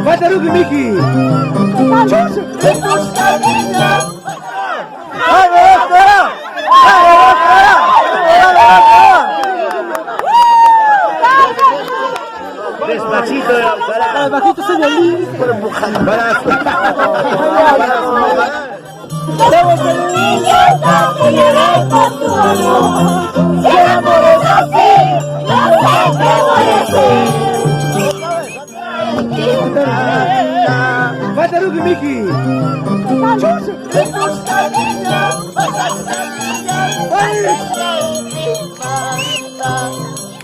Mataruki Miki. Despacito, bajito señalín. Debo ser un idiota que lloré por tu amor. Si el amor es así, no sé qué voy a hacer. Mataruki Miki.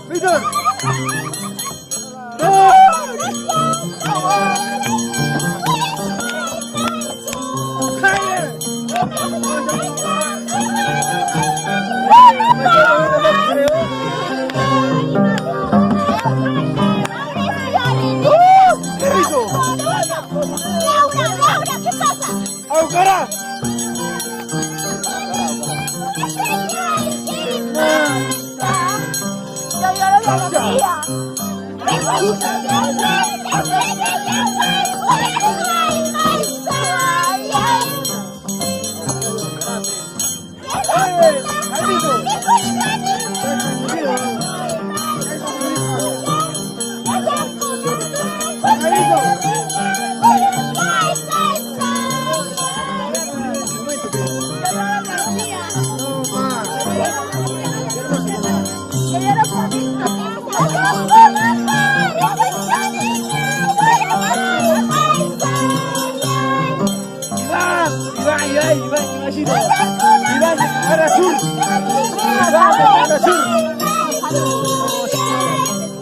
Víctor. ¡Aucara!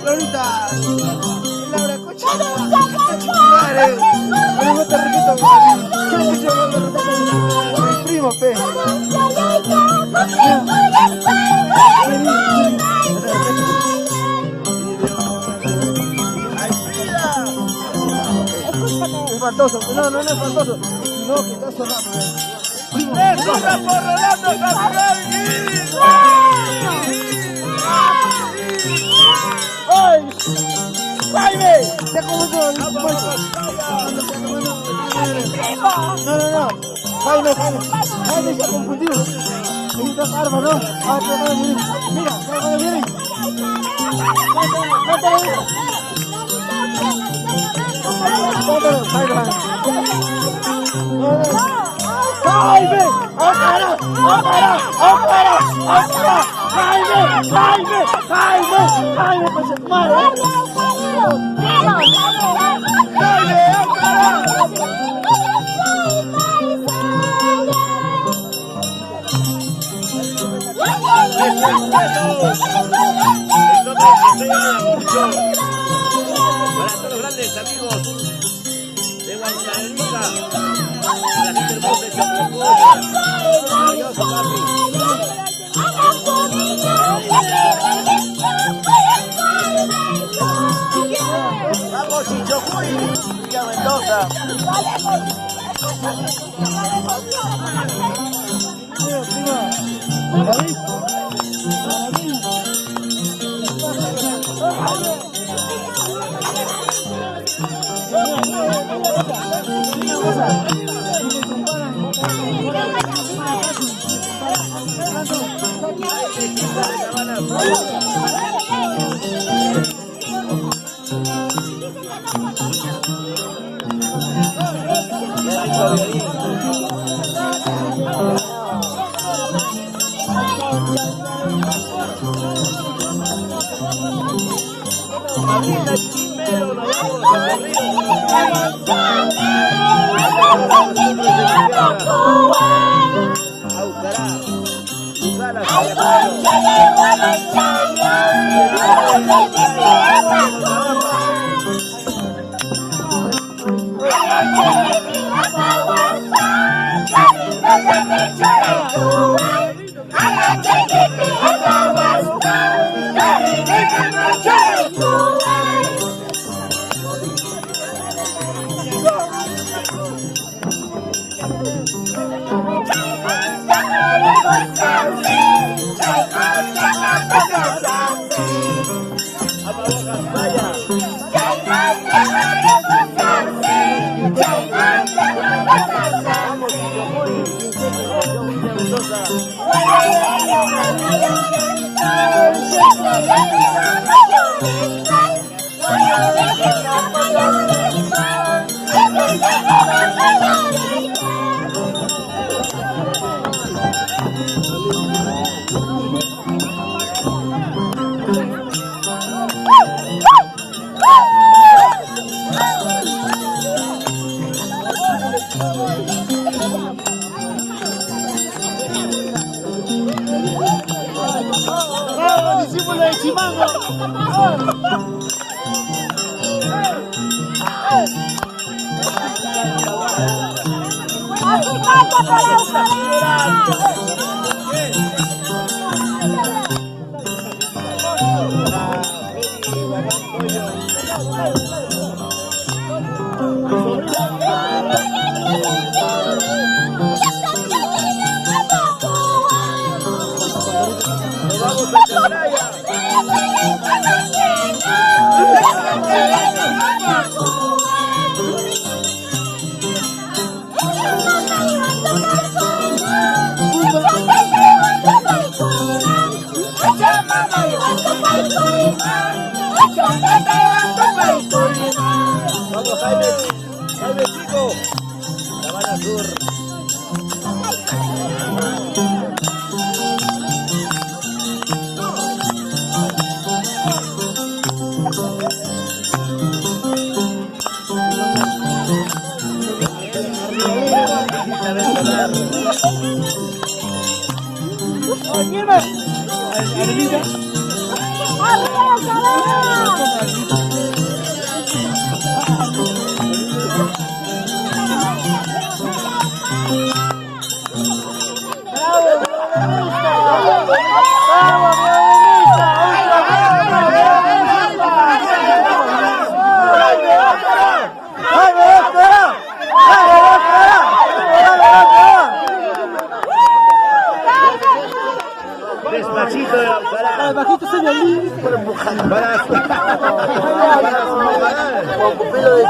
Florita, Laura, coche. Madre, no te repito, mi primo, pe. Es espantoso, no es espantoso, sino que está sonando. ¡Corra por Rolando Capital! ¡Ay! ¡Jaime! ¡Ya comenzó el puesto! No. Jaime se ha confundido. Necesitas armas, ¿no? Ah, pero mira, cuando vienen. ¡Jaime! ¡Afuera! ¡Jaime! ¡Pues es malo! Para todos los grandes amigos de Guadalajara, para las hermosas de Chapacoya, maravilloso papi. Vamos, Chichojuy, Villa Mendoza. Vaya. ¡Vamos, discípulo de Chimango! Vamos, Jaime, Jaime Chico, La Habana Sur. Despacito de Alcalá. Bajito señalín. Juan Pupilo de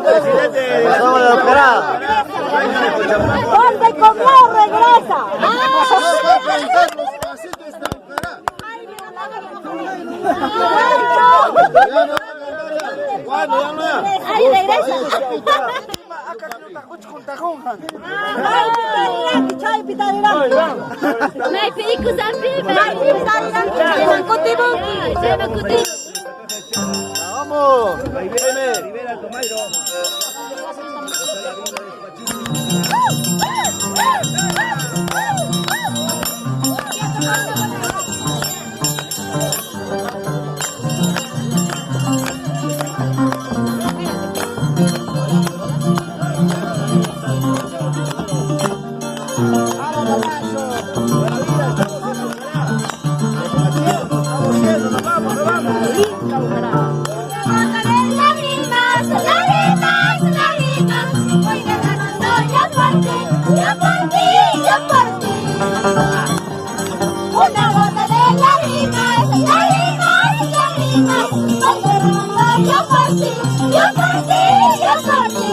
presidente de Alcalá. ¿Dónde comió? Regresa. Ay, regresa. Vamos. Rivera Tomairo. Una gota de lágrimas, lágrimas, lágrimas, porque el mundo yo por ti, yo por ti, yo por ti.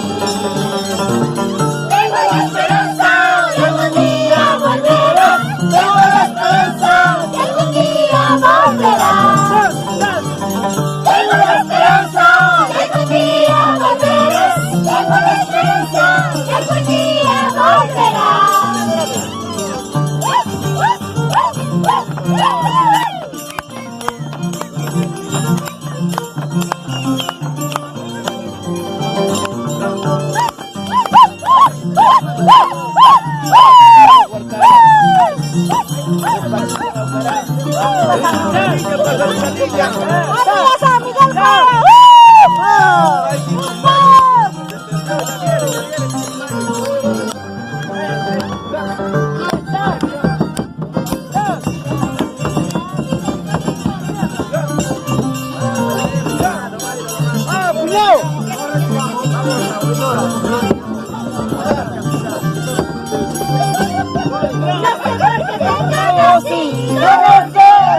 Tengo la esperanza que algún día volverás, tengo la esperanza que algún día volverás. Tengo la esperanza que algún día volverás, tengo la esperanza que algún día volverás.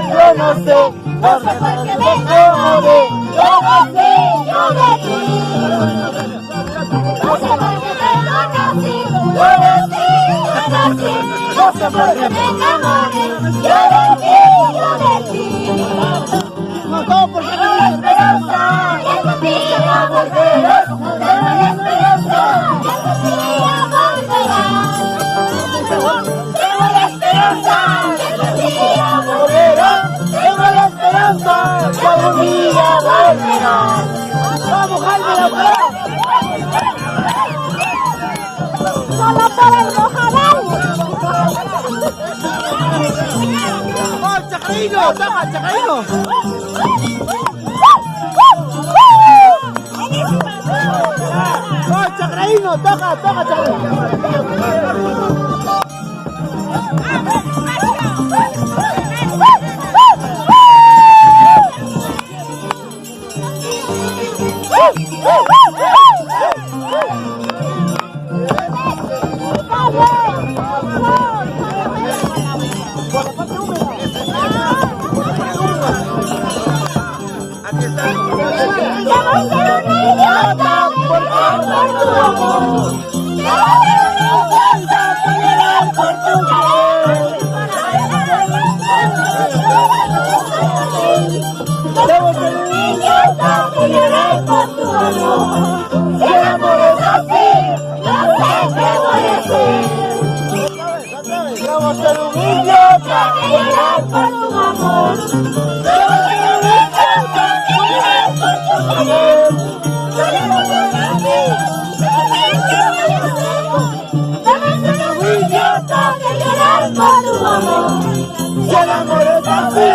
Yo no sé, no sé por qué me enamoré, yo no sé. porque me enamoré, yo de ti. No, todo porque Tengo la esperanza que algún día volverás. Tengo la esperanza que algún día volverás. Tengo la esperanza que algún día volverás. Tengo la esperanza Que algún día volverás. Vamos, Jaime, la parada. Solo por el Mojadal. ¡Oh, Chacarino! ¡Toca, Chacarino! ¡Oh, Chacarino! ¡Toca, Chacarino! Aquí estamos. Quiero ser una idiota por tu amor. Quiero ser una idiota por tu querer. Debo ser un idiota que llore por tu amor. Si el amor es así, no sé qué voy a hacer. Vamos a ser un idiota. Que llorar por tu amor. Debo ser un idiota que llorar por tu querer. Si el amor es así, no sé qué voy a hacer. Debo ser un idiota que llorar por tu amor. Si el amor es así,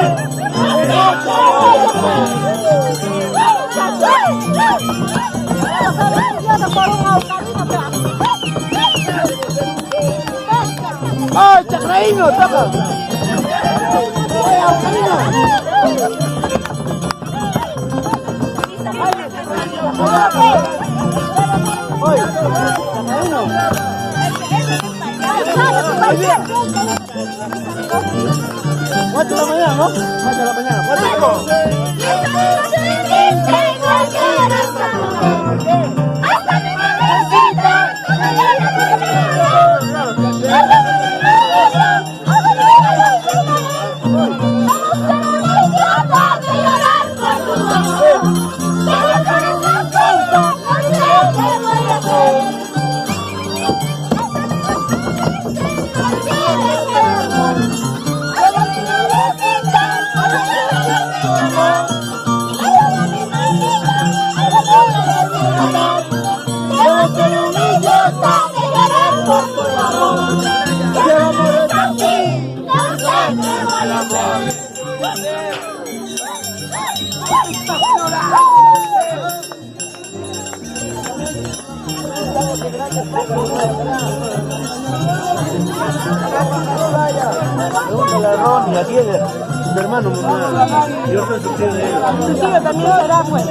no sé qué voy a hacer. ¡Oh, Chacarino! ¡Toca! ¡Oye, Chacarino! ¡Oye, Chacarino! 4 de la mañana, ¿no? 4 de la mañana. 4 Hasta mi madrecita, Pregúntale a Ronnie, a Diego, mi hermano, yo soy su tío de él. Tu tío también será, pues.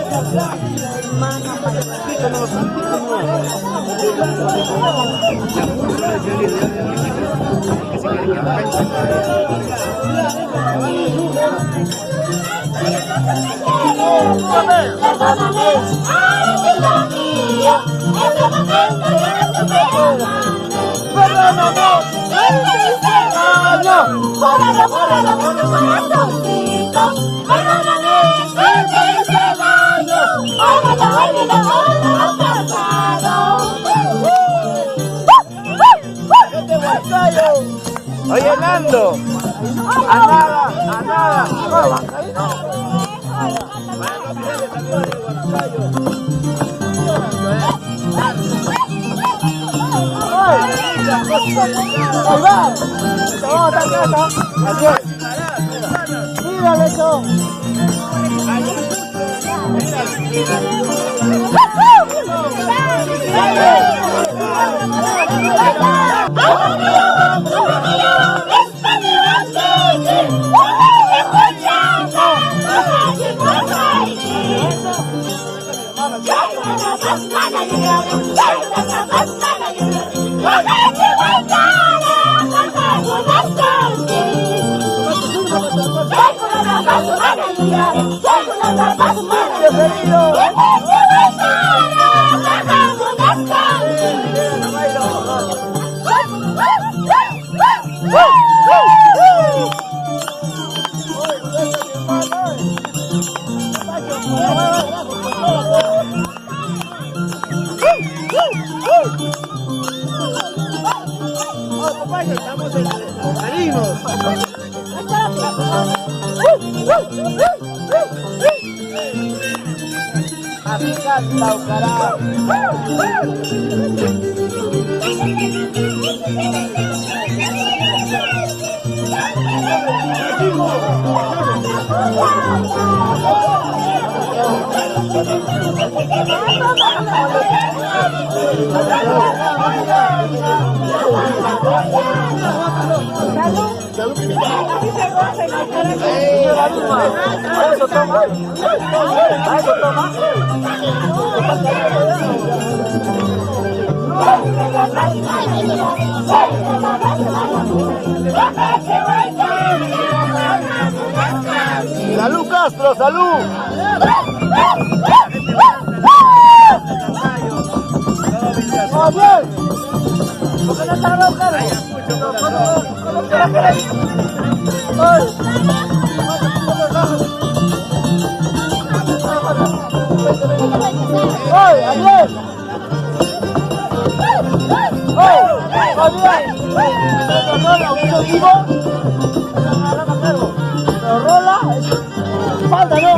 Perdóname, árbitro mío, ese momento ya supe amarme. Perdóname, si te hice daño, bórralo de tu corazoncito. Perdóname, si te hice daño, olvídalo lo pasado. Oye, Nando, a nada. Ahí va. Vamos a estar acá. Así es. Mírale eso. Estamos en salimos. Aplicar la Ucará. Eso toma. Eso toma. ¡Salud, Castro! ¡Salud! ¡Vamos bien! ¿Por qué no está hablando, Carlos? ¡Ay, Ariel! ¡Ay, Ariel! Rola, falta, ¿no?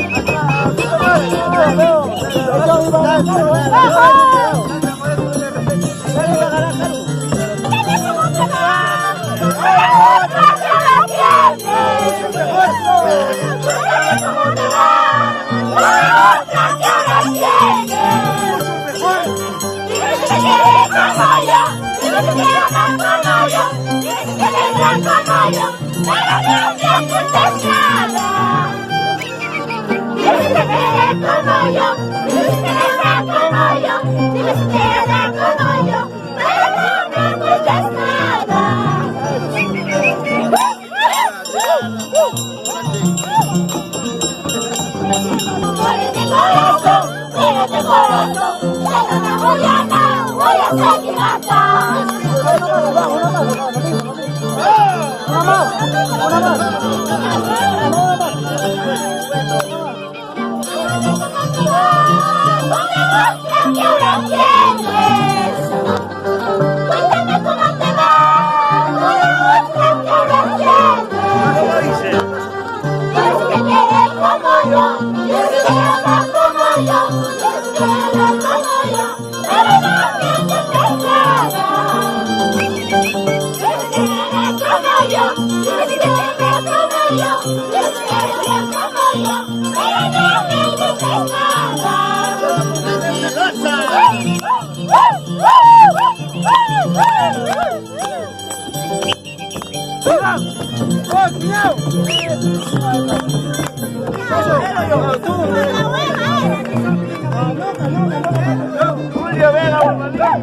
Julio Vega, vamos a cantar.